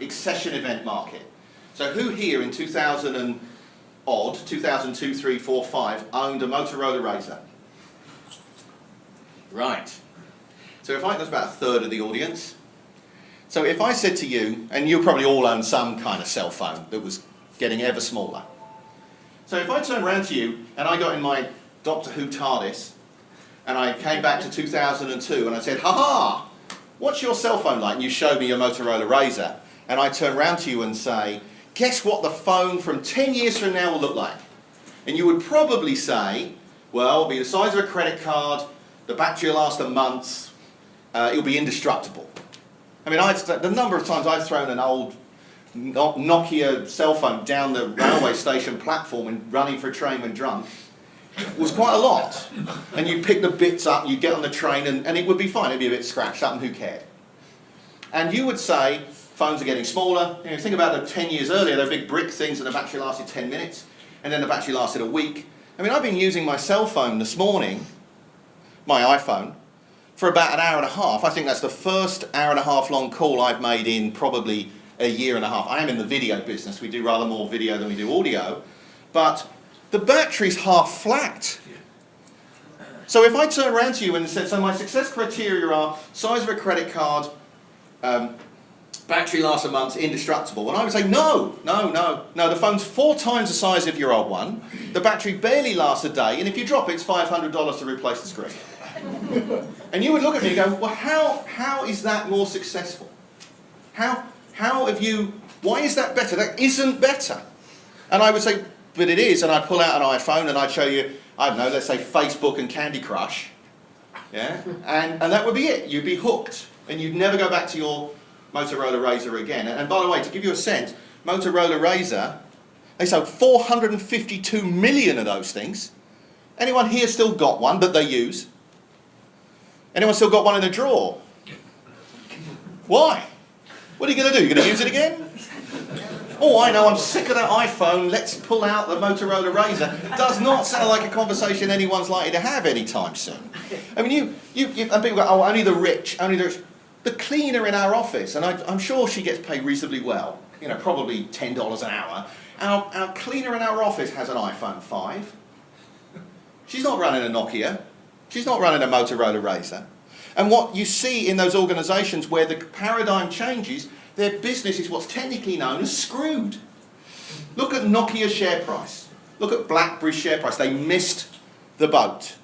accession event market. So who here in 2000 and odd, 2002, 3, 4, 5, owned a Motorola Razr? Right. So if that's about a third of the audience. So if I said to you, and you probably all own some kind of cell phone that was getting ever smaller. So if I turned around to you and I got in my Doctor Who TARDIS and I came back to 2002 and I said, ha-ha, what's your cell phone like? And you showed me your Motorola Razr. And I turn around to you and say, guess what the phone from 10 years from now will look like? And you would probably say, well, it'll be the size of a credit card, the battery will last a month, it'll be indestructible. I mean, the number of times I've thrown an old Nokia cell phone down the railway station platform and running for a train when drunk was quite a lot. And you'd pick the bits up, you'd get on the train, and it would be fine. It'd be a bit scratched up, and who cared? And you would say, phones are getting smaller. You know, think about the 10 years earlier, they were big brick things and the battery lasted 10 minutes, and then the battery lasted a week. I mean, I've been using my cell phone this morning, my iPhone, for about an hour and a half. I think that's the first hour and a half long call I've made in probably a year and a half. I am in the video business. We do rather more video than we do audio. But the battery's half flat. So if I turn around to you and said, so my success criteria are size of a credit card, battery lasts a month, indestructible. And I would say, no, the phone's 4 times the size of your old one. The battery barely lasts a day, and if you drop it, it's $500 to replace the screen. And you would look at me and go, well, how is that more successful? How have you, why is that better? That isn't better. And I would say, but it is, and I'd pull out an iPhone and I'd show you, I don't know, let's say Facebook and Candy Crush. Yeah? And that would be it. You'd be hooked. And you'd never go back to your Motorola Razr again. And by the way, to give you a sense, Motorola Razr, they sold 452 million of those things. Anyone here still got one that they use? Anyone still got one in a drawer? Why? What are you going to do? You're going to use it again? Oh, I know, I'm sick of that iPhone, let's pull out the Motorola Razr. Does not sound like a conversation anyone's likely to have anytime soon. I mean, and people go, oh, only the rich, only the rich. The cleaner in our office, and I'm sure she gets paid reasonably well, you know, probably $10 an hour. Our cleaner in our office has an iPhone 5. She's not running a Nokia. She's not running a Motorola Razr. And what you see in those organisations where the paradigm changes, their business is what's technically known as screwed. Look at Nokia's share price. Look at BlackBerry's share price. They missed the boat.